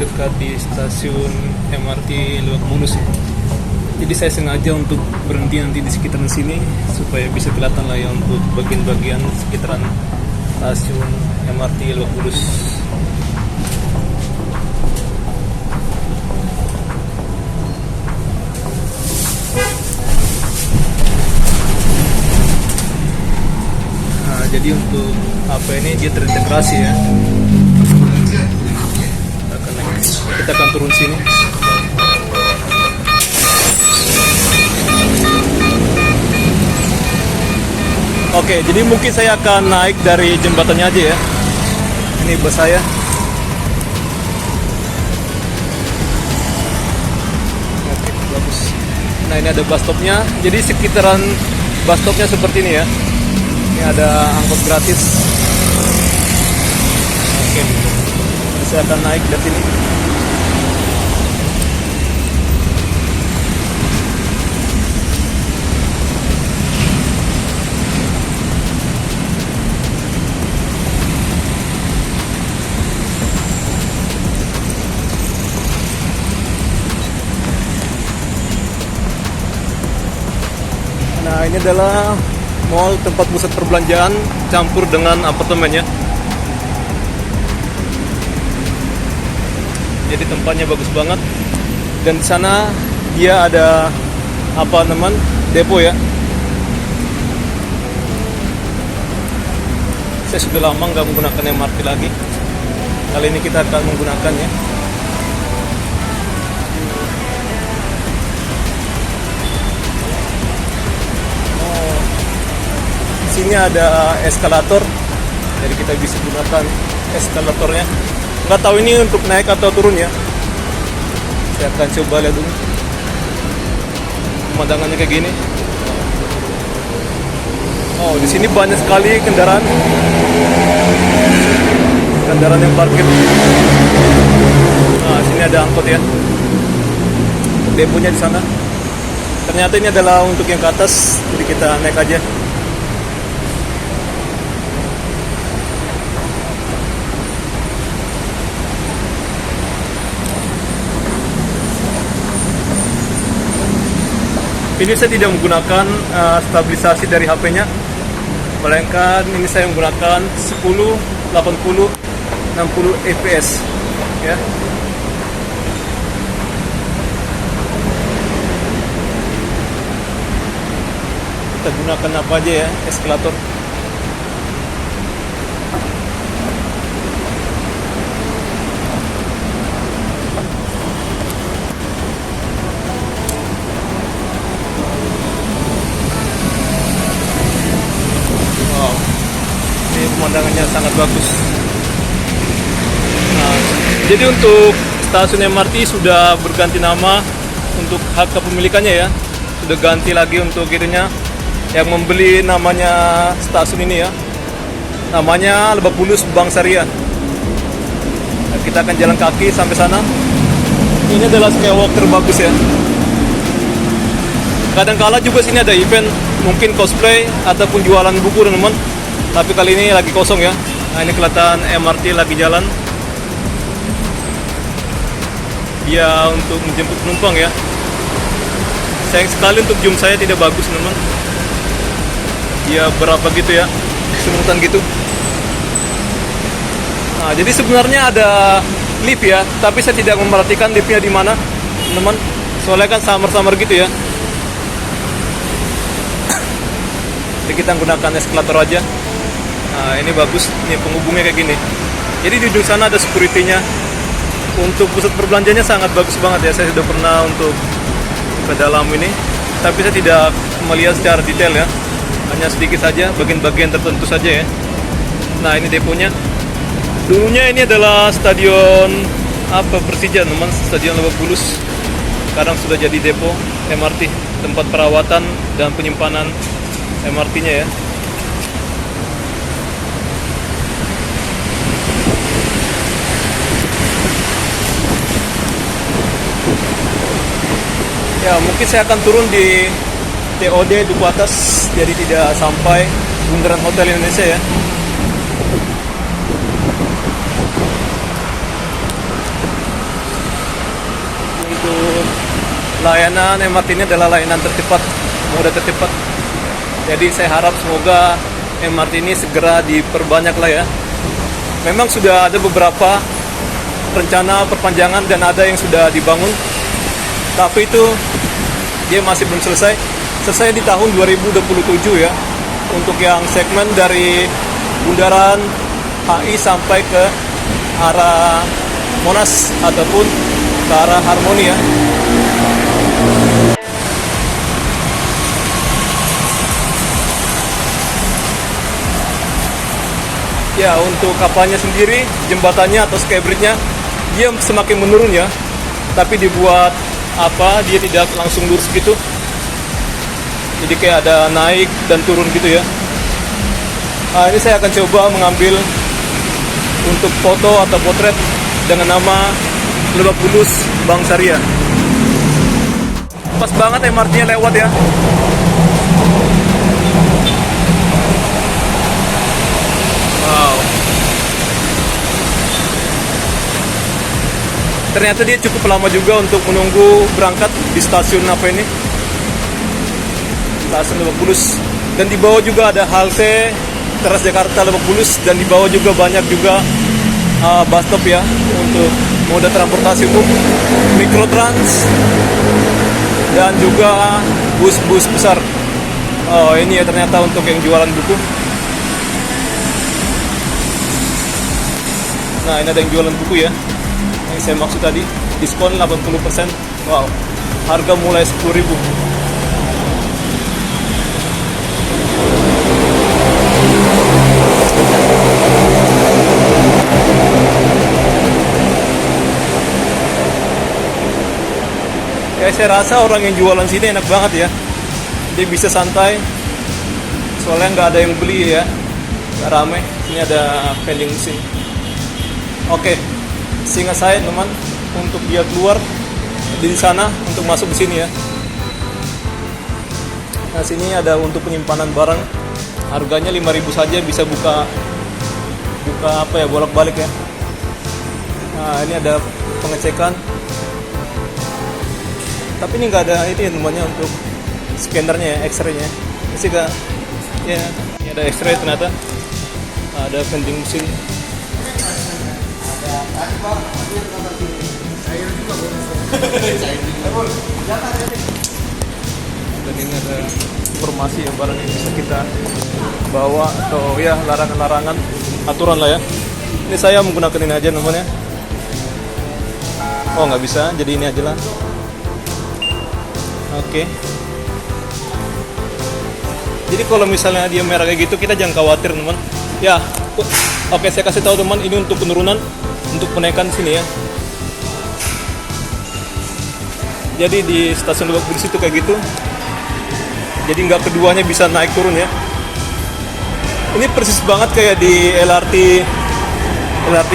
dekat di stasiun MRT Lebak Bulus ya. Jadi saya sengaja untuk berhenti nanti di sekitaran sini supaya bisa kelihatan lah ya untuk bagian-bagian sekitaran stasiun MRT Lebak Bulus. Nah, jadi untuk apa ini dia terintegrasi ya. Kita akan turun sini. Oke, jadi mungkin saya akan naik dari jembatannya aja ya. Ini bus saya. Oke, bagus. Nah, ini ada bus stopnya. Jadi sekitaran bus stopnya seperti ini ya. Ini ada angkot gratis. Oke, saya akan naik dari sini. Nah, ini adalah mall tempat pusat perbelanjaan campur dengan apartemennya. Jadi tempatnya bagus banget. Dan di sana dia ada apa namanya? Depo ya. Saya sudah lama nggak menggunakan MRT lagi. Kali ini kita akan menggunakannya. Sini ada eskalator, jadi kita bisa gunakan eskalatornya. Nggak tahu ini untuk naik atau turun ya. Saya akan coba lihat dulu. Pemandangannya kayak gini. Oh, di sini banyak sekali kendaraan yang parkir. Nah, sini ada angkot ya. Deponya di sana. Ternyata ini adalah untuk yang ke atas, jadi kita naik aja. Ini saya tidak menggunakan stabilisasi dari HP-nya, melainkan ini saya menggunakan 10, 80, 60 fps ya. Kita gunakan apa aja ya, eskalator. Pemandangannya sangat bagus. Nah, jadi untuk stasiun MRT sudah berganti nama untuk hak kepemilikannya ya. Sudah ganti lagi untuk itunya. Yang membeli namanya stasiun ini ya. Namanya Lebak Bulus Bank Syariah. Nah, kita akan jalan kaki sampai sana. Ini adalah skywalk terbagus ya. Kadang-kala juga sini ada event, mungkin cosplay ataupun jualan buku teman-teman. Tapi kali ini lagi kosong ya. Nah, ini kelihatan MRT lagi jalan. Dia untuk menjemput penumpang ya. Sayang sekali untuk zoom saya tidak bagus teman-teman. Dia berapa gitu ya, semutan gitu. Nah, jadi sebenarnya ada lift ya, tapi saya tidak memperhatikan liftnya di mana teman-teman. Soalnya kan samar-samar gitu ya. Jadi kita menggunakan eskalator aja. Nah, ini bagus, ini penghubungnya kayak gini. Jadi di ujung sana ada security-nya. Untuk pusat perbelanjanya sangat bagus banget ya. Saya sudah pernah untuk ke dalam ini, tapi saya tidak melihat secara detail ya. Hanya sedikit saja, bagian-bagian tertentu saja ya. Nah, ini deponya. Dulunya ini adalah stadion Persija, teman, Stadion Lebak Bulus. Sekarang sudah jadi depo MRT, tempat perawatan dan penyimpanan MRT-nya ya. Ya, mungkin saya akan turun di TOD Duku Atas, jadi tidak sampai bundaran Hotel Indonesia ya. untuk layanan MRT ini adalah layanan tercepat, moda tercepat. Jadi saya harap semoga MRT ini segera diperbanyak lah ya. Memang sudah ada beberapa rencana perpanjangan dan ada yang sudah dibangun, tapi itu dia masih belum selesai. Selesai di tahun 2027 ya, untuk yang segmen dari bundaran HI sampai ke arah Monas ataupun ke arah Harmoni ya. Ya, untuk kapalnya sendiri, jembatannya atau skybridge-nya dia semakin menurun ya, tapi dibuat apa, dia tidak langsung lurus gitu, jadi kayak ada naik dan turun gitu ya. Nah, ini saya akan coba mengambil untuk foto atau potret dengan nama Lebak Bulus Bank Syariah. Pas banget MRT-nya lewat ya. Wow. Ternyata dia cukup lama juga untuk menunggu berangkat di stasiun apa ini? Stasiun Lebak Bulus. Dan di bawah juga ada halte Transjakarta Lebak Bulus, dan di bawah juga banyak juga bus stop ya untuk moda transportasi umum, Mikrotrans, dan juga bus-bus besar. Oh, ini ya ternyata untuk yang jualan buku. Nah, ini ada yang jualan buku ya, yang saya maksud tadi, diskon 80%. Wow, harga mulai 10.000. Ya, saya rasa orang yang jualan sini enak banget ya, dia bisa santai, soalnya nggak ada yang beli ya, nggak rame. Ini ada vending mesin. Oke, seingat saya teman, untuk dia keluar di sana untuk masuk di sini ya. Nah, sini ada untuk penyimpanan barang, harganya 5.000 saja, bisa buka apa ya, bolak-balik ya. Nah, ini ada pengecekan, tapi ini nggak ada itu ya namanya untuk scannernya ya, X-ray-nya. Ini sih nggak, ya, ini ada X-ray ternyata. Nah, ada vending mesin. Dan ini ada informasi ya, barang yang bisa kita bawa atau ya larangan-larangan, aturan lah ya. Ini saya menggunakan ini aja namanya. Oh, nggak bisa, jadi ini aja lah. Oke. Jadi kalau misalnya dia merah kayak gitu, kita jangan khawatir teman. Ya, oke, saya kasih tahu teman, ini untuk penurunan, untuk penaikan sini ya. Jadi di stasiun Lebak Bulus itu kayak gitu. Jadi nggak keduanya bisa naik turun ya. Ini persis banget kayak di LRT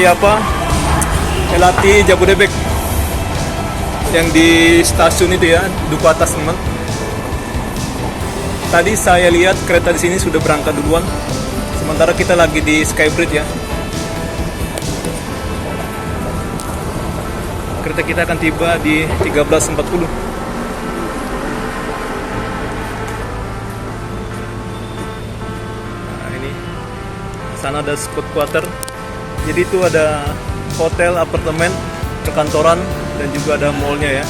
apa? LRT Jabodebek yang di stasiun itu ya, Duku Atas teman. Tadi saya lihat kereta di sini sudah berangkat duluan, sementara kita lagi di Skybridge ya. Kereta kita akan tiba di 13.40. Nah, ini sana ada squad quarter. Jadi itu ada hotel, apartemen, perkantoran, dan juga ada mallnya ya.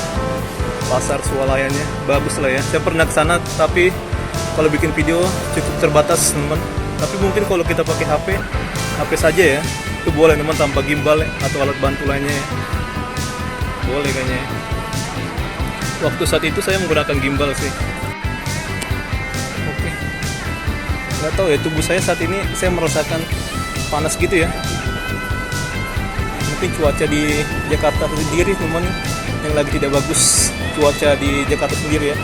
Pasar swalayannya bagus lah ya. Saya pernah ke sana, tapi kalau bikin video cukup terbatas teman. Tapi mungkin kalau kita pakai HP saja ya, itu boleh teman, tanpa gimbal atau alat bantu lainnya ya. Boleh kayaknya. Waktu saat itu saya menggunakan gimbal sih. Oke. Nggak tahu ya, tubuh saya saat ini saya merasakan panas gitu ya. Mungkin cuaca di Jakarta sendiri teman yang lagi tidak bagus, cuaca di Jakarta sendiri ya.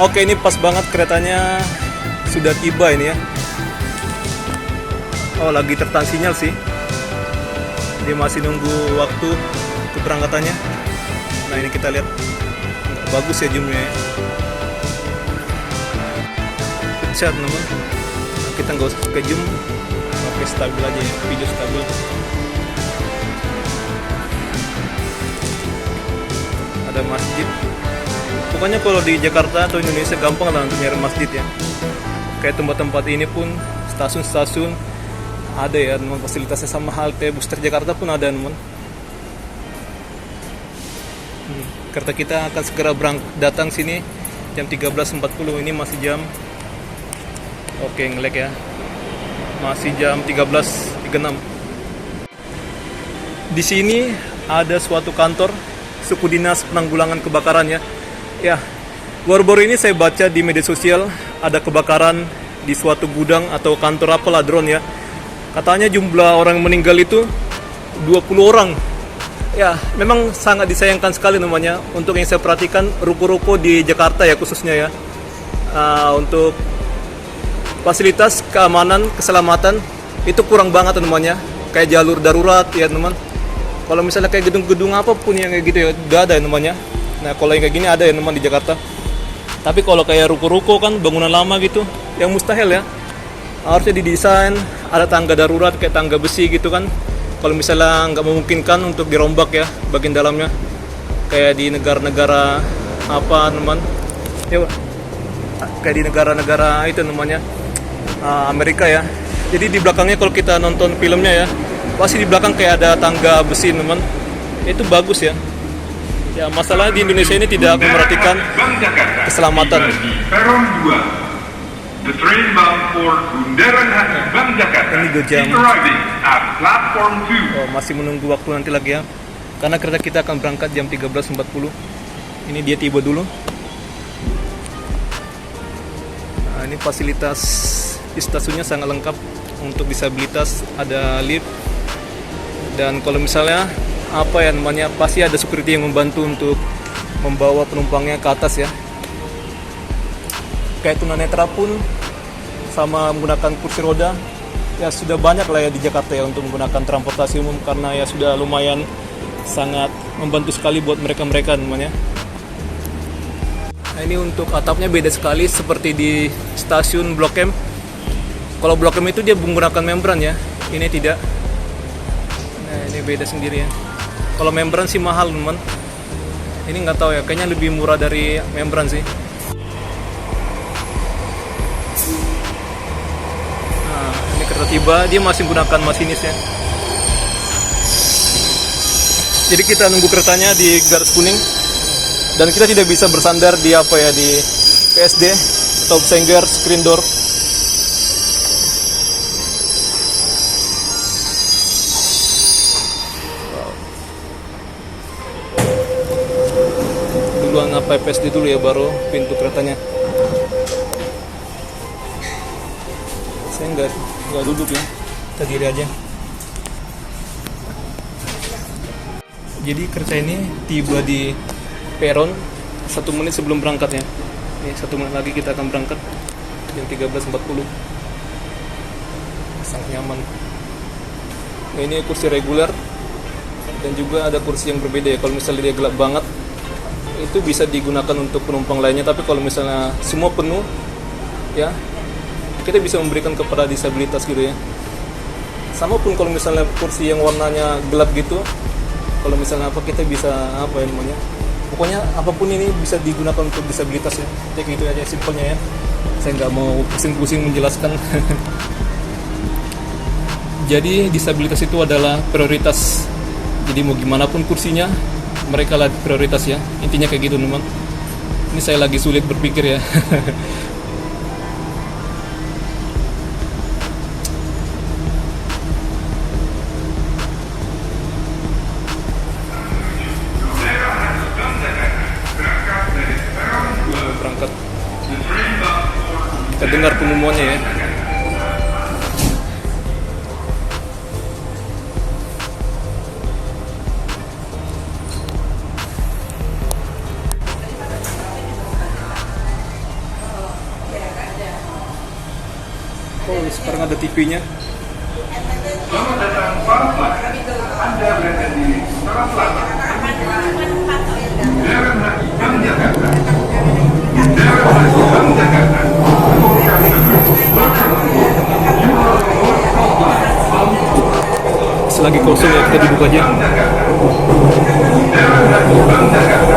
Oke, ini pas banget keretanya sudah tiba ini ya. Oh, lagi tertahan sinyal sih. Dia masih nunggu waktu keberangkatannya. Nah, ini kita lihat, bagus ya zoomnya ya. Pecah teman. Kita nggak usah ke zoom, pakai stabil aja ya, video stabil. ada masjid. Pokoknya kalau di Jakarta atau Indonesia gampang lah untuk nyari masjid ya. Kayak tempat-tempat ini pun, stasiun-stasiun ada ya, teman, fasilitasnya sama halte bus Jakarta pun ada, teman. Kereta kita akan segera datang sini jam 13.40. Ini masih jam, oke nge-lag ya, masih jam 13.36. Di sini ada suatu kantor suku dinas penanggulangan kebakaran ya. Ya, baru-baru ini saya baca di media sosial ada kebakaran di suatu gudang atau kantor apalah, drone ya. Katanya jumlah orang meninggal itu 20 orang. Ya, memang sangat disayangkan sekali namanya. Untuk yang saya perhatikan, ruko-ruko di Jakarta ya khususnya ya, untuk fasilitas keamanan, keselamatan itu kurang banget namanya. Kayak jalur darurat ya teman. Kalau misalnya kayak gedung-gedung apapun yang kayak gitu ya, gak ada ya namanya. Nah kalau yang kayak gini ada ya teman di Jakarta. Tapi kalau kayak ruko-ruko kan bangunan lama gitu, yang mustahil ya. Harusnya didesain ada tangga darurat kayak tangga besi gitu kan. Kalau misalnya nggak memungkinkan untuk dirombak ya bagian dalamnya, kayak di negara-negara apa teman ya, kayak di negara-negara itu namanya Amerika ya. Jadi di belakangnya kalau kita nonton filmnya ya, pasti di belakang kayak ada tangga besi teman. Itu bagus ya. Ya masalah di Indonesia ini tidak memperhatikan keselamatan. Peron 2. The train bound for Bundaran HI Bank Jakarta Ini 2 jam. is arriving at platform 2. Oh, masih menunggu waktu nanti lagi ya. Karena kereta kita akan berangkat jam 13.40. Ini dia tiba dulu. Nah, ini fasilitas di stasiunnya sangat lengkap. Untuk disabilitas ada lift. Dan kalau misalnya apa ya namanya, pasti ada security yang membantu untuk membawa penumpangnya ke atas ya. Kayak tunanetra pun sama menggunakan kursi roda ya, sudah banyak lah ya di Jakarta ya untuk menggunakan transportasi umum, karena ya sudah lumayan sangat membantu sekali buat mereka-mereka namanya. Nah, ini untuk atapnya beda sekali seperti di stasiun Blok M. Kalau Blok M itu dia menggunakan membran ya, ini tidak. Nah ini beda sendiri ya. Kalau membran sih mahal teman. Ini nggak tahu ya, kayaknya lebih murah dari membran sih. Kereta tiba, dia masih menggunakan masinis ya. Jadi kita nunggu keretanya di garis kuning, dan kita tidak bisa bersandar di apa ya, di PSD atau passenger screen door. Duluan apa PSD dulu ya, baru pintu keretanya. Saya nggak duduk ya, kita diri aja. Jadi kereta ini tiba di peron 1 menit sebelum berangkat ya. Ini 1 menit lagi kita akan berangkat jam 13.40. Sangat nyaman. Nah, ini kursi reguler dan juga ada kursi yang berbeda ya. Kalau misalnya dia gelap banget, itu bisa digunakan untuk penumpang lainnya. Tapi kalau misalnya semua penuh ya, kita bisa memberikan kepada disabilitas gitu ya. Sama pun kalau misalnya kursi yang warnanya gelap gitu, kalau misalnya apa, kita bisa apa ya namanya, pokoknya apapun ini bisa digunakan untuk disabilitas ya. Jadi gitu aja simpelnya ya. Saya nggak mau pusing-pusing menjelaskan. Jadi disabilitas itu adalah prioritas. Jadi mau gimana pun kursinya, mereka lah prioritas ya. Intinya kayak gitu teman. Ini saya lagi sulit berpikir ya. Kita dengar pengumumannya ya. Oh, sekarang ada TV-nya. Selamat datang Pak. Anda berada di Utara Selatan. Bundaran HI Bank Jakarta. Bundaran HI Bank Jakarta. Selagi kosong ya, kita duduk aja. Bundaran HI Bank Jakarta.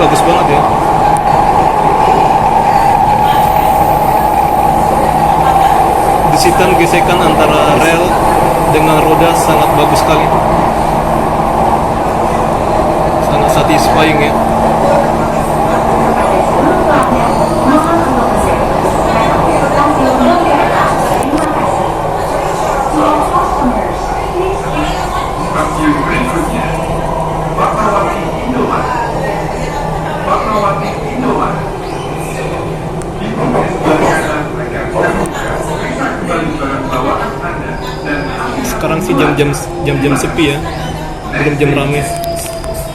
bagus banget ya. Desitan gesekan antara rel dengan roda sangat bagus sekali. Sangat satisfying ya. Stasiun berikutnya, Fatmawati Indomaret. Fatmawati Indomaret. Di punggung sebelah kanan rekan terbuka, periksa kembali barang bawaan Anda dan Sekarang sih jam-jam sepi ya, belum jam rame.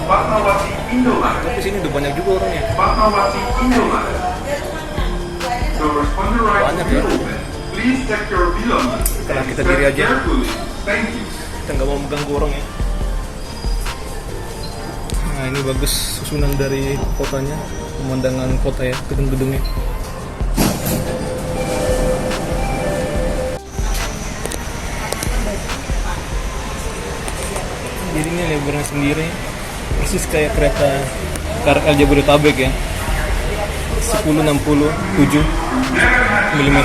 Fatmawati Indomaret. Di sini udah banyak juga orangnya. Fatmawati Indomaret. Doors on the right Banyak will ya. open. Please check your belongings. Sekarang kita and diri step aja. carefully. Thank you. Kita nggak mau mengganggu orang ya. Nah ini bagus susunan dari kotanya, pemandangan kota ya, gedung-gedungnya. Jadi ini lebarnya sendiri persis kayak kereta KRL Jabodetabek ya, 1067 mm.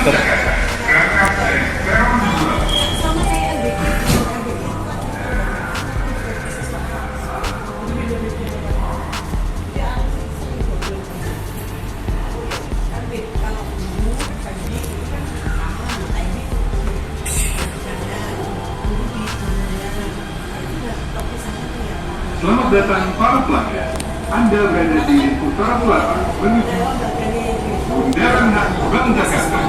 Selamat datang para pelanggan. Anda berada di Utara Selatan menuju Bundaran HI Bank Jakarta.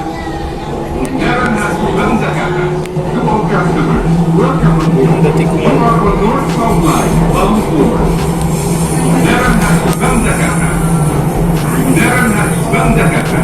Bundaran HI Bank Jakarta. To all customers, welcome on board. Ada tikungan. You are on North South Line, bound forward. Bundaran HI Bank Jakarta. Bundaran HI Bank Jakarta.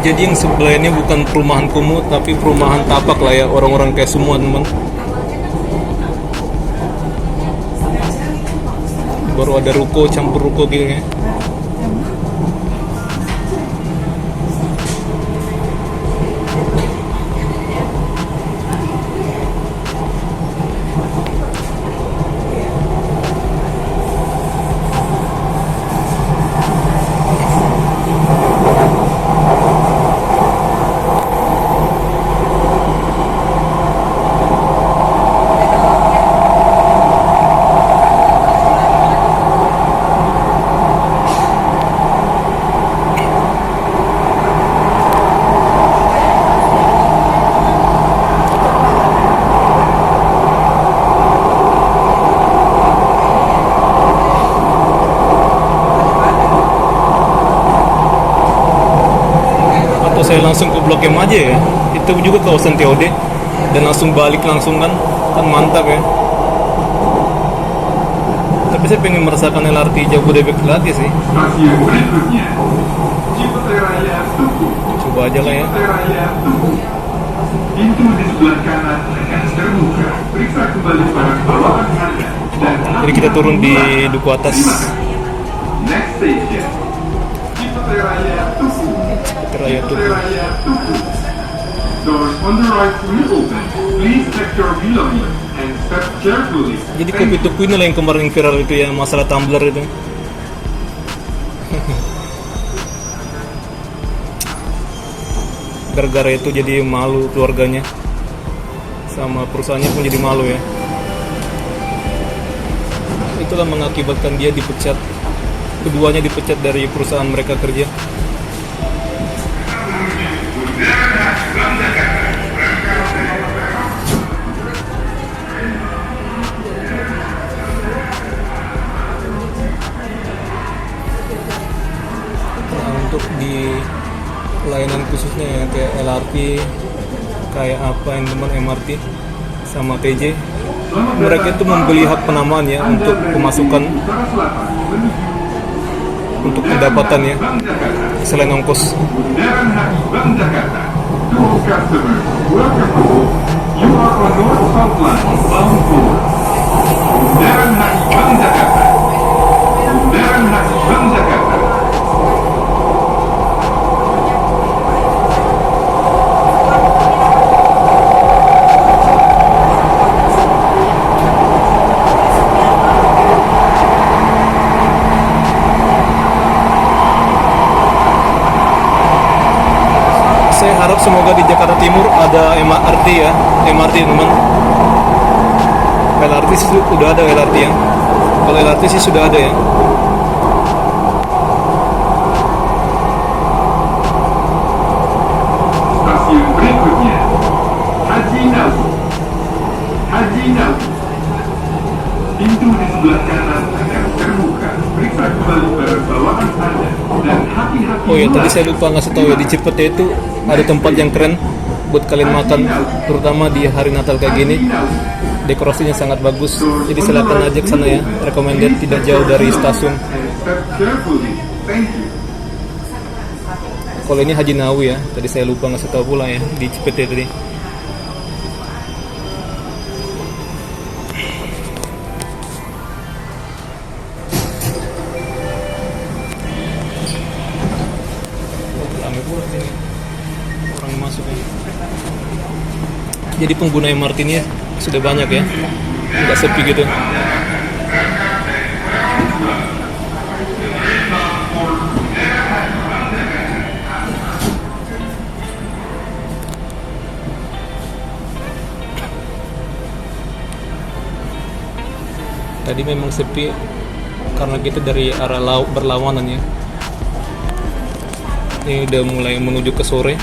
Jadi yang sebelah ini bukan perumahan kumuh, tapi perumahan tapak lah ya, orang-orang kayak semua teman. Baru ada ruko, campur ruko gitu ya. Saya langsung ke Blok M aja ya, itu juga kawasan TOD, dan langsung balik langsung kan mantap ya. Tapi saya pengen merasakan LRT Jabodebek lagi sih. Stasiun berikutnya, Cipete Raya Tugu. Coba aja lah ya. Cipete Raya Tugu. Pintu di sebelah kanan akan terbuka. Periksa kembali barang bawaan Anda dan Jadi kita turun di duku atas. Next station, Cipete Raya Tugu. Raya Cipete Tugu. Raya Tugu. Doors on the right will open. Please check your belongings and step carefully. Jadi kopi tuku ini lah yang kemarin viral itu ya, masalah tumbler itu. Gara-gara itu jadi malu keluarganya, sama perusahaannya pun jadi malu ya. Itulah mengakibatkan dia dipecat, keduanya dipecat dari perusahaan mereka kerja. Nah, untuk di layanan khususnya ya, kayak LRT, kayak apa yang teman MRT sama TJ, mereka itu membeli hak penamaan ya untuk pemasukan, untuk pendapatan ya, selain ongkos. Bundaran HI Bank Jakarta. To all customers, welcome aboard. You are on North South Line, bound forward. Bundaran HI Bank Jakarta. harap semoga di Jakarta Timur ada MRT ya, MRT teman. LRT sih udah ada LRT ya. Kalau LRT sih sudah ada ya. Stasiun berikutnya Haji Nawawi. Haji Nawawi. Pintu di sebelah kanan akan terbuka. Periksa kembali barang bawaan Anda dan hati-hati. Oh ya, tadi saya lupa ngasih tahu ya, di Cipete itu ada tempat yang keren buat kalian makan, terutama di hari Natal kayak gini. Dekorasinya sangat bagus, jadi silakan aja ke sana ya. Recommended, tidak jauh dari stasiun. Kalau ini Haji Nawawi ya, tadi saya lupa ngasih tahu pula ya, di Cipete tadi. Ramai pula sini, orang masuk ya. Jadi pengguna MRT ini sudah banyak ya, nggak sepi gitu. Tadi memang sepi karena kita dari arah laut berlawanan ya. Ini udah mulai menuju ke sore.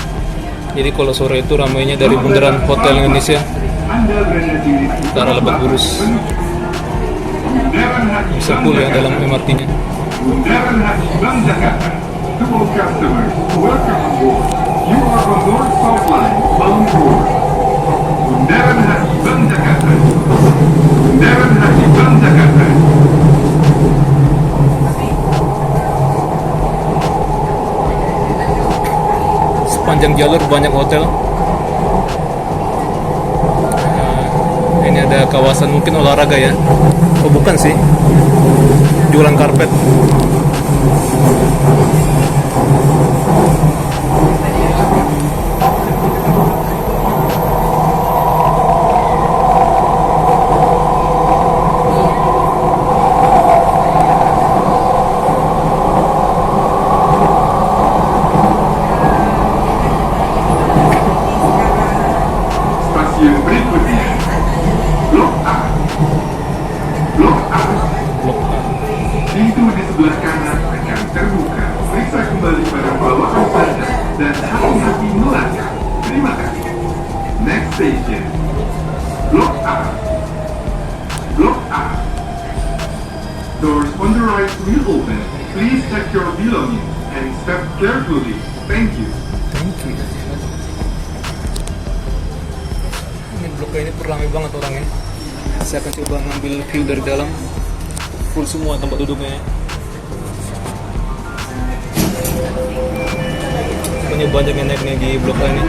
Jadi kalau sore itu ramainya dari bundaran Hotel Indonesia ke arah Lebak Bulus. Bisa full ya dalam MRT-nya. Bundaran Haji Bank Jakarta. To all customers, welcome on board. You are on North South Line, bound for Bundaran Haji Bank Jakarta. Bundaran Haji Bank Jakarta. Sepanjang jalur banyak hotel. Ini ada kawasan mungkin olahraga ya. Oh bukan sih, jualan karpet. Stasiun berikutnya Blok A. Blok A. Blok A. Pintu di sebelah kanan akan terbuka. Periksa kembali barang bawaan Anda dan hati-hati melangkah. Terima kasih. Next station. Blok A. Blok A. Doors on the right will open. Please check your belongings and step carefully. Thank you. Thank you. Ini blok A ini ramai banget orangnya. Saya akan coba ngambil view dari dalam. Full semua tempat duduknya. Pokoknya banyak yang naik nih di blok A ini.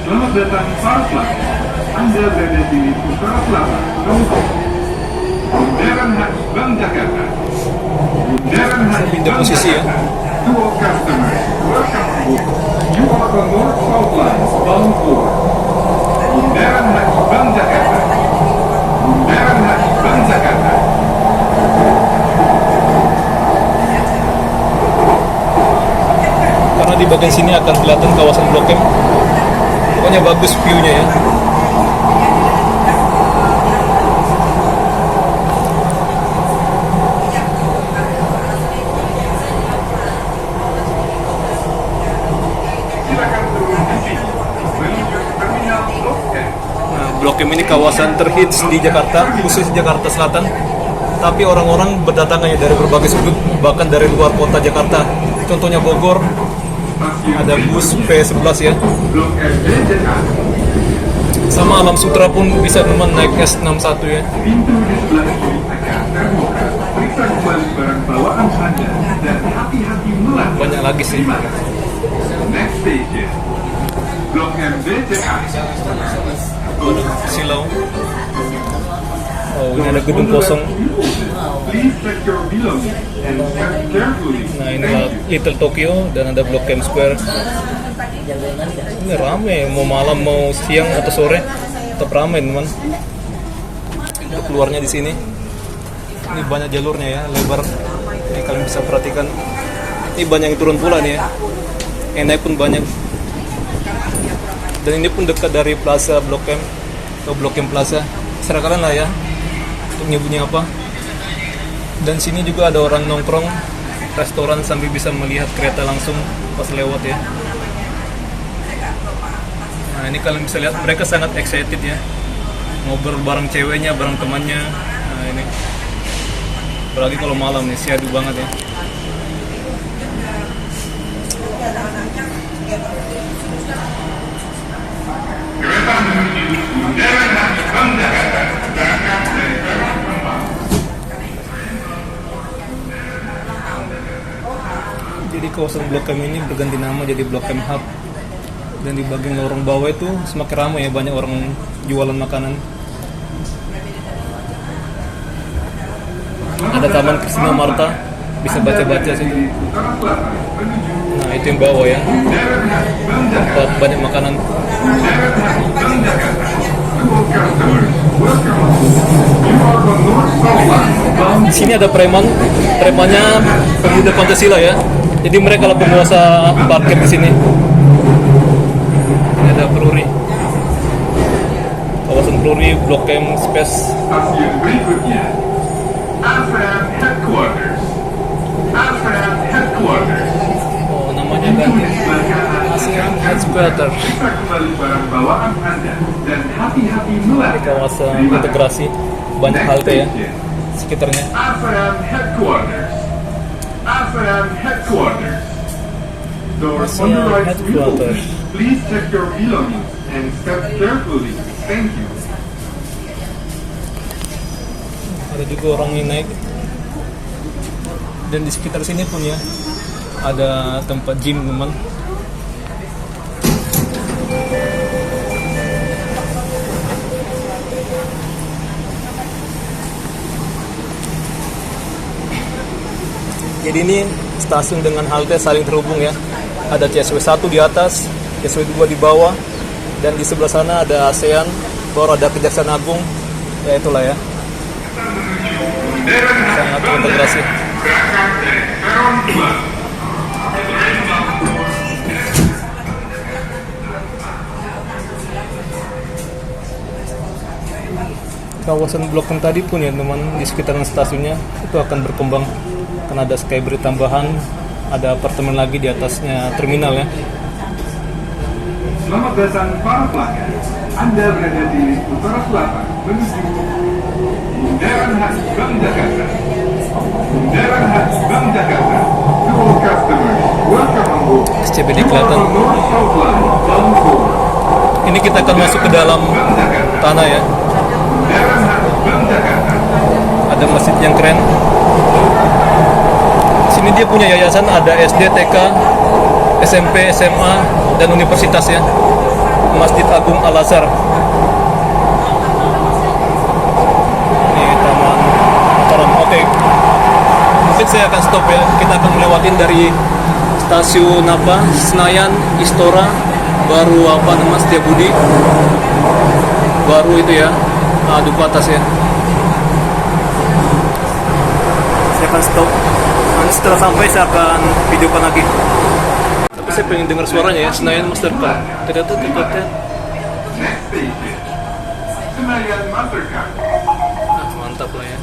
Selamat datang para pelanggan. Anda berada di Utara Selatan, Lombok. Bundaran Haji Bank Jakarta. Bundaran Haji Pindah Bank posisi ya. Jakarta. To all customers, welcome on board. You are on North South Line, bound for Bundaran Haji Bank Jakarta. Bundaran Haji Bank Jakarta. Karena di bagian sini akan kelihatan kawasan Blok M. Pokoknya bagus view-nya ya. Silakan turun di sini menuju terminal Blok M. Nah, Blok M ini kawasan terhits di Jakarta, khusus Jakarta Selatan. Tapi orang-orang berdatangannya dari berbagai sudut, bahkan dari luar kota Jakarta. Contohnya Bogor, ada bus P11 ya. Blok M dan A. Sama Alam Sutra pun bisa teman naik S61 ya. Pintu di sebelah kiri akan terbuka. Periksa kembali barang bawaan Anda dan hati-hati melangkah. Banyak lagi sih. Terima kasih. Next station, Blok M BCA. Silau. Oh, ini ada gedung kosong. Please check your belongings and step carefully. Nah, ini Little Tokyo dan ada Blok M Square. Ini rame, mau malam, mau siang atau sore, tetap rame teman. Untuk keluarnya di sini. Ini banyak jalurnya ya, lebar. Ini kalian bisa perhatikan. Ini banyak yang turun pula nih ya. Yang naik pun banyak. Dan ini pun dekat dari Plaza Blok M atau Blok M Plaza. Serah kalian lah ya untuk nyebutnya apa. Dan sini juga ada orang nongkrong restoran sambil bisa melihat kereta langsung pas lewat ya. Nah, ini kalian bisa lihat mereka sangat excited ya, ngobrol bareng ceweknya, bareng temannya. Nah, ini apalagi kalau malam nih, syahdu banget ya. Kereta menuju Bundaran Hospital Jakarta. Berangkat dari peron 4. Jadi kawasan Blok M ini berganti nama jadi Blok M Hub. Dan di bagian lorong bawah itu semakin ramai ya, banyak orang jualan makanan. Ada Taman Kristina Marta, bisa baca-baca sih. Nah, itu yang bawah ya, tempat banyak makanan. Di sini ada premannya pemuda Pancasila ya. Jadi mereka lah penguasa parkir di sini. Ini ada Peluri, kawasan Peluri, Blok M Space. Stasiun berikutnya, ASEAN Headquarters. ASEAN Headquarters. Oh, namanya ganti. ASEAN Headquarters. Bisa kembali barang bawaan Anda dan hati-hati Di melangkah. kawasan integrasi, banyak halte ya sekitarnya. ASEAN Headquarters. ASEAN Headquarters. Doors on the ASEAN right Headquarters. reopen. Please check your belongings and step carefully. Thank you. Ada juga orang yang naik. Dan di sekitar sini pun ya ada tempat gym teman. Jadi ini stasiun dengan halte saling terhubung ya. Ada CSW 1 di atas, CSW 2 di bawah, dan di sebelah sana ada ASEAN, baru ada Kejaksaan Agung. Ya itulah ya. Sangat terintegrasi. Berangkat dari peron 2. Kawasan Blok M tadi pun ya teman, di sekitaran stasiunnya itu akan berkembang karena ada skybridge tambahan, ada apartemen lagi di atasnya terminal ya. Selamat datang para pelanggan. Anda berada di utara selatan menuju Bundaran Khas Bank Jakarta. Bundaran Khas Bank Jakarta. To all customers, welcome on board. SCBD You are kelihatan. on North South Line, bound for Ini kita akan masuk ke dalam Bank Jakarta. tanah ya. Bundaran Khas Bank Jakarta. Ada masjid yang keren. Sini dia punya yayasan, ada SD, TK, SMP, SMA, dan universitas ya. Masjid Agung Al-Azhar. Ini taman Mataram. Oke. Mungkin saya akan stop ya. Kita akan melewatin dari stasiun apa? Senayan, Istora, baru apa nama Setiabudi. Baru itu ya. Duku Atas ya. Saya akan stop. Nanti setelah sampai saya akan videokan lagi. Tapi saya pengen dengar suaranya ya, Senayan Mastercard. Ternyata tempatnya Next station, Senayan Mastercard. mantap lah ya.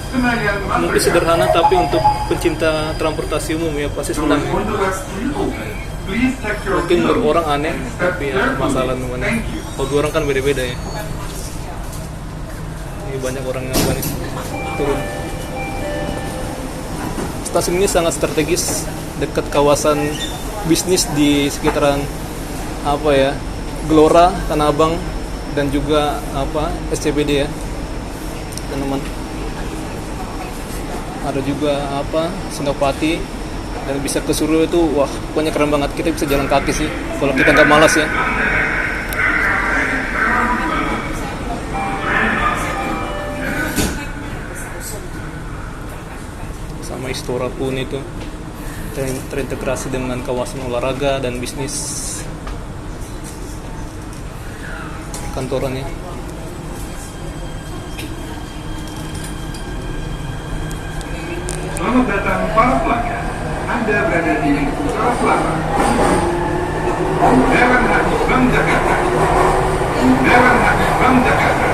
Senayan Mungkin Mastercard. sederhana tapi untuk pencinta transportasi umum ya pasti senang Doors ya. on the left reopen. Please check your Mungkin menurut belongings orang aneh and step tapi ya carefully. masalah namanya. Thank you. Hobi orang kan beda-beda ya. Ini banyak orang yang apa nih turun. Stasiun ini sangat strategis dekat kawasan bisnis di sekitaran apa ya, Gelora, Tanah Abang, dan juga apa SCBD ya teman-teman. Ada juga apa Senopati, dan bisa ke Suryo itu wah pokoknya keren banget. Kita bisa jalan kaki sih kalau kita nggak malas ya. Sama Istora pun itu terintegrasi dengan kawasan olahraga dan bisnis kantorannya. Selamat datang para pelanggan. Anda berada di Utara Selatan. Bundaran HI Bank Jakarta. Bundaran HI Bank Jakarta.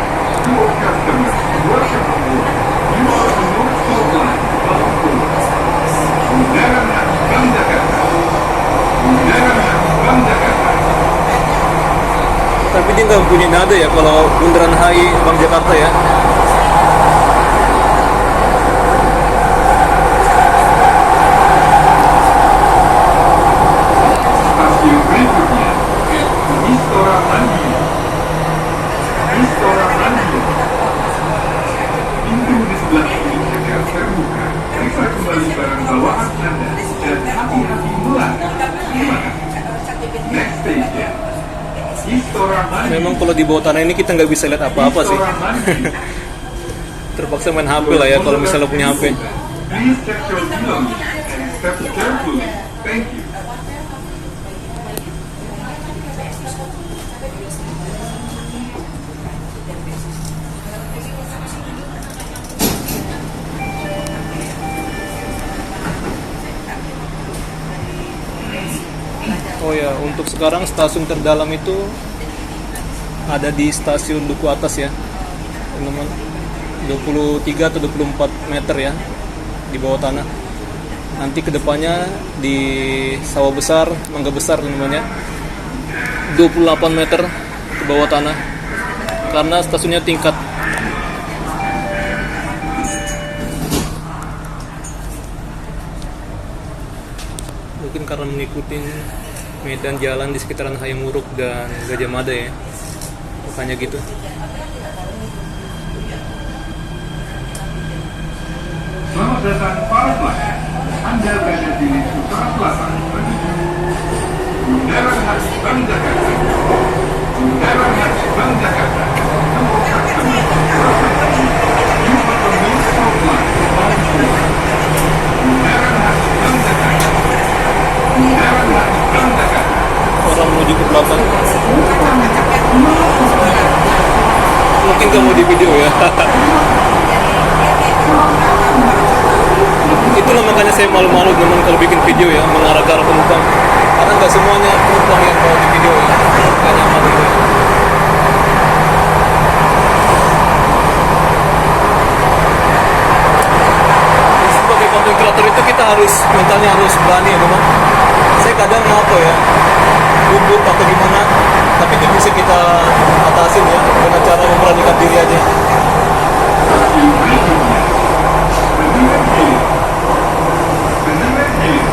To all customers, welcome aboard. You are the most line bound forward. Bundaran HI Bank Jakarta. Bundaran HI Bank Jakarta. Tapi dia nggak punya nada ya kalau Bundaran HI Bank Jakarta ya. Stasiun berikutnya, Istora Madiun. Istora Madiun. Pintu di sebelah kiri segera terbuka. Periksa kembali barang bawaan Anda dan hati-hati melangkah. Terima kasih. Next station, Istora Madiun. Memang kalau di bawah tanah ini kita nggak bisa lihat apa-apa sih. Istora Madiun. Terpaksa main HP lah ya kalau misalnya punya HP. Please check your belongings and step carefully. Thank you. Oh ya, untuk sekarang stasiun terdalam itu ada di stasiun Duku Atas ya, teman-teman. 23 atau 24 meter ya di bawah tanah. Nanti kedepannya di Sawah Besar, Mangga Besar namanya, 28 meter ke bawah tanah karena stasiunnya tingkat. Mungkin karena mengikuti medan jalan di sekitaran Hayam Wuruk dan Gajah Mada ya, makanya gitu. Selamat datang para pelanggan. Anda berada di Utara Selatan menuju Bundaran HI Bank Jakarta. Bundaran HI Bank Jakarta. Semua customer, welcome aboard. You are the most line bound forward. Bundaran HI Bank Jakarta. Bundaran HI Bank Jakarta. Orang menuju ke belakang. Mungkin kamu di video ya. Itulah makanya saya malu-malu teman kalau bikin video ya, mengarah ke arah penumpang. Karena nggak semuanya penumpang yang mau di video ya. Nggak nyaman gitu. Jadi sebagai content creator itu kita harus mentalnya harus berani ya teman. Saya kadang apa ya, gugup atau gimana, tapi itu bisa kita atasin ya dengan cara memberanikan diri aja. Stasiun berikutnya, Bendungan Hilir. Bendungan Hilir.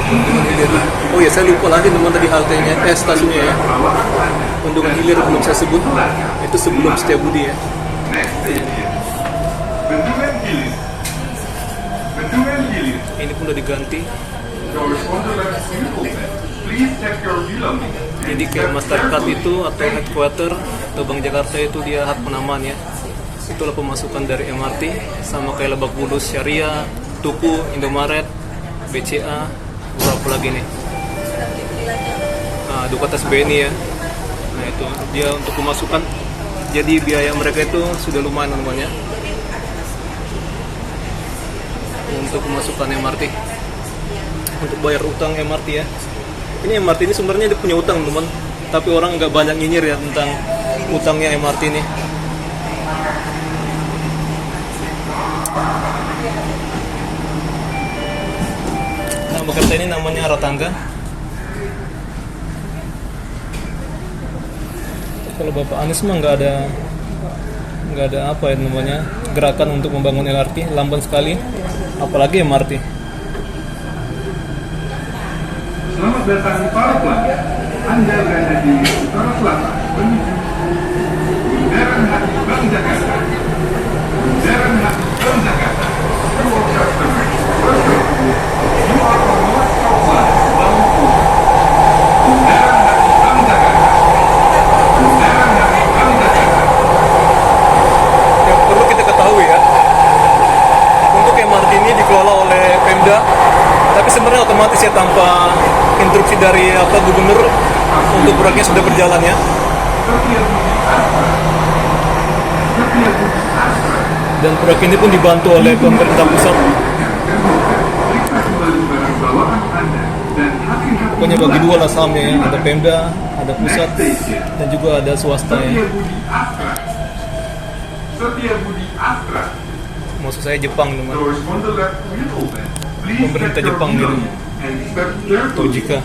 Bendungan Hilir. Oh ya, saya lupa lagi teman tadi haltenya, stasiunnya ya. Bendungan Hilir belum saya sebut. Itu sebelum Setiabudi ya. Next station, Bendungan Hilir. Bendungan Hilir. Ini pun udah diganti. Doors on the left will open. Please check your belongings. Jadi kayak Mastercard itu atau headquarter atau Bank Jakarta itu dia hak penamaan ya. Itulah pemasukan dari MRT sama kayak Lebak Bulus, Syariah, Tuku, Indomaret, BCA, berapa lagi nih? Nah, Duku Atas BNI ya. Nah itu dia untuk pemasukan. Jadi biaya mereka itu sudah lumayan namanya untuk pemasukan MRT, untuk bayar utang MRT ya. Ini MRT ini sebenarnya dia punya utang teman, tapi orang nggak banyak nyinyir ya tentang utangnya MRT ini. Nama kereta ini namanya Ratangga. Kalau Bapak Anies mah nggak ada apa ya namanya gerakan untuk membangun LRT, lamban sekali, apalagi MRT. Selamat datang para pelanggan. Anda berada di Utara Selatan menuju Bundaran HI Bank Jakarta. Bundaran HI Bank Jakarta. To all customers, welcome aboard. tanpa instruksi dari gubernur untuk proyeknya sudah berjalan ya. Dan proyek ini pun dibantu oleh pemerintah pusat. Pokoknya bagi dua lah sahamnya ya, ada Pemda, ada pusat, dan juga ada swasta ya. Maksud saya Jepang teman. Pemerintah Jepang gitu. Tojika.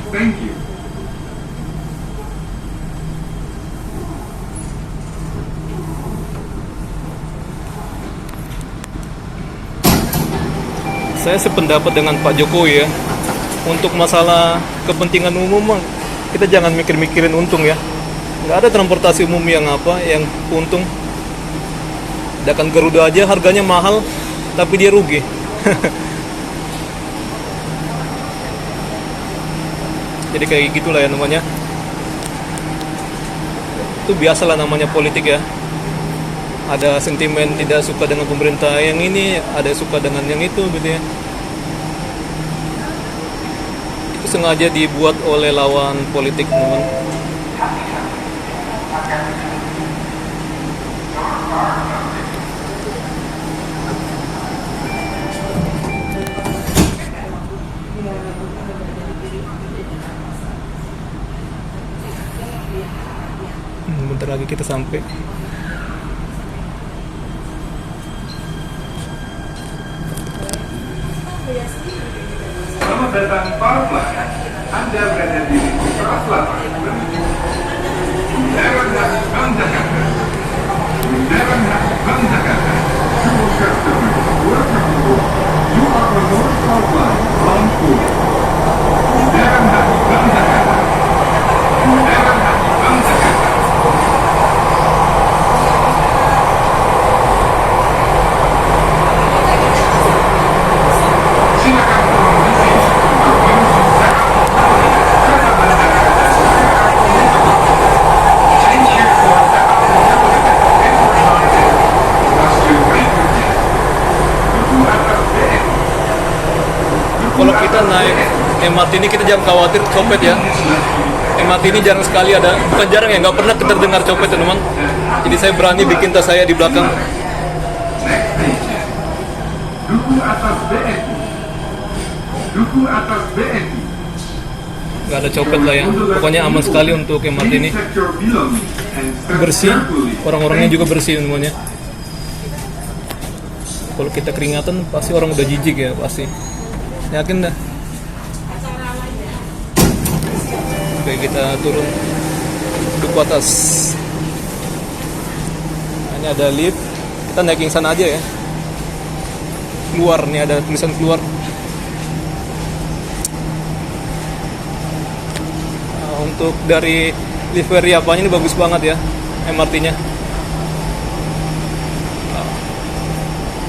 Saya sependapat dengan Pak Jokowi ya. Untuk masalah kepentingan umum kita jangan mikirin untung ya. Nggak ada transportasi umum yang untung. Sedangkan Garuda aja harganya mahal tapi dia rugi. Jadi kayak gitulah ya namanya. Itu biasalah namanya politik ya. Ada sentimen tidak suka dengan pemerintah yang ini, ada suka dengan yang itu gitu ya. Itu sengaja dibuat oleh lawan politik teman. Bentar lagi kita sampai. Selamat datang para pelanggan. Anda berada di Utara Selatan menuju Bundaran HI Bank Jakarta. Bundaran HI Bank Jakarta. To customers, welcome to board. You are on North South Line, bound for Bundaran HI Bank Jakarta. Bundaran HI Bank Jakarta. Silakan turun di sini untuk menuju Jakarta Bandara. Change here for Jakarta and for China. Stasiun berikutnya. Duku atas BM. Kalau kita naik MRT ini kita jangan khawatir copet ya. MRT ini jarang sekali ada, bukan jarang ya, nggak pernah terdengar copet teman. Jadi saya berani bikin tas saya di belakang. Next station. Duku atas BM. Duku atas BM. Nggak ada copet lah ya. Pokoknya aman sekali untuk MRT ini. Sector belonging and step Bersih, carefully. orang-orangnya juga bersih semuanya. Kalau kita keringatan pasti orang udah jijik ya pasti. Yakin dah. Oke kita turun duku atas. Ini ada lift. Kita naik yang sana aja ya. Keluar nih ada tulisan keluar. Nah, untuk dari livery apanya ini bagus banget ya MRT-nya.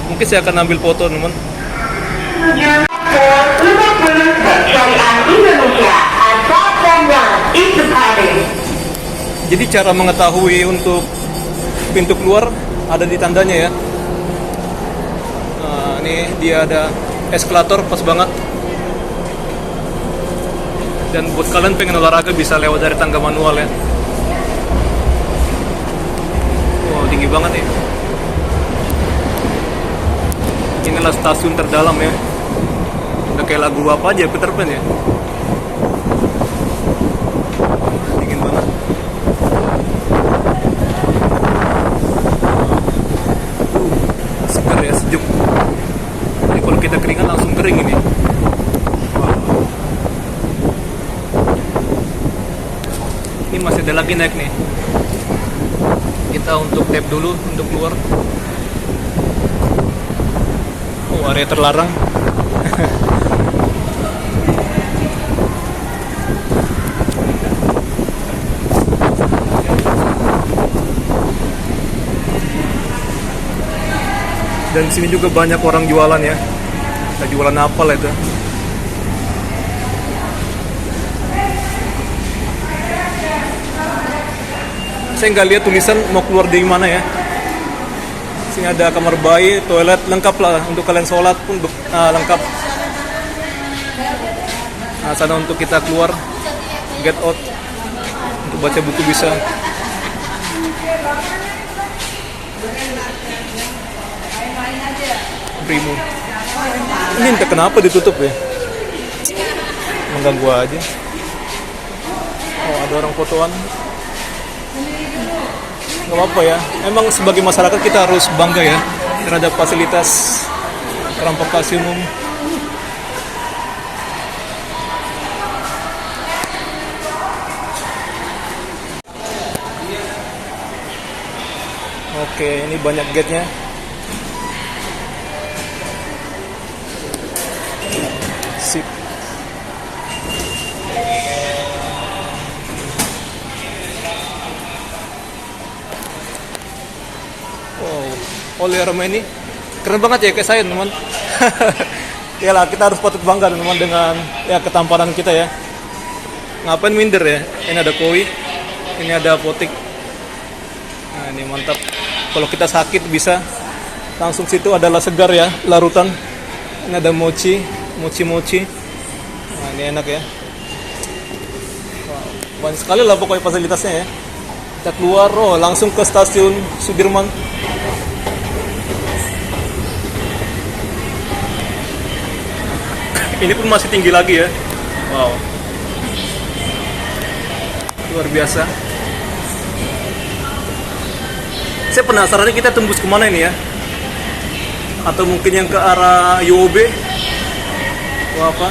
Mungkin saya akan ambil foto teman. Syariah Indonesia Asal dan itu Paris. Jadi cara mengetahui untuk pintu keluar ada di tandanya ya. Nah, ini dia ada eskalator pas banget. Dan buat kalian pengen olahraga bisa lewat dari tangga manual ya. Wow tinggi banget ya. Inilah stasiun terdalam ya. Udah kayak lagu apa aja, Peter Pan ya. Dingin banget. Segar ya, sejuk. Jadi kalau kita keringat langsung kering ini. Ini masih ada lagi naik nih. Kita untuk tap dulu untuk keluar. Oh, area terlarang. Dan sini juga banyak orang jualan ya. Kita jualan apa lah itu? Saya nggak lihat tulisan mau keluar dari mana ya. Sini ada kamar bayi, toilet lengkap lah untuk kalian sholat pun lengkap. Nah, sana untuk kita keluar, get out, untuk baca buku bisa. Primo. Ini entah kenapa ditutup ya. Mengganggu aja. Oh, ada orang fotoan. Gak apa-apa ya. Emang sebagai masyarakat kita harus bangga ya terhadap fasilitas transportasi umum. Oke, ini banyak gate-nya. Sip. Wow, oleh Roma ini keren banget ya kayak saya teman. Yalah, kita harus patut bangga teman dengan ya ketampanan kita ya. Ngapain minder ya? Ini ada koi, ini ada apotek. Nah, ini mantap. Kalau kita sakit bisa langsung situ, adalah segar ya, larutan. Ini ada mochi. Nah, ini enak ya. Wow, banyak sekali lah pokoknya fasilitasnya ya. Kita keluar, langsung ke stasiun Sudirman. Ini pun masih tinggi lagi ya. Wow, luar biasa. Saya penasaran kita tembus kemana ini ya? Atau mungkin yang ke arah UOB? Wah, apa?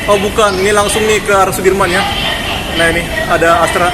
Oh bukan, ini langsung nih ke arah Sudirman ya. Nah ini ada Astra.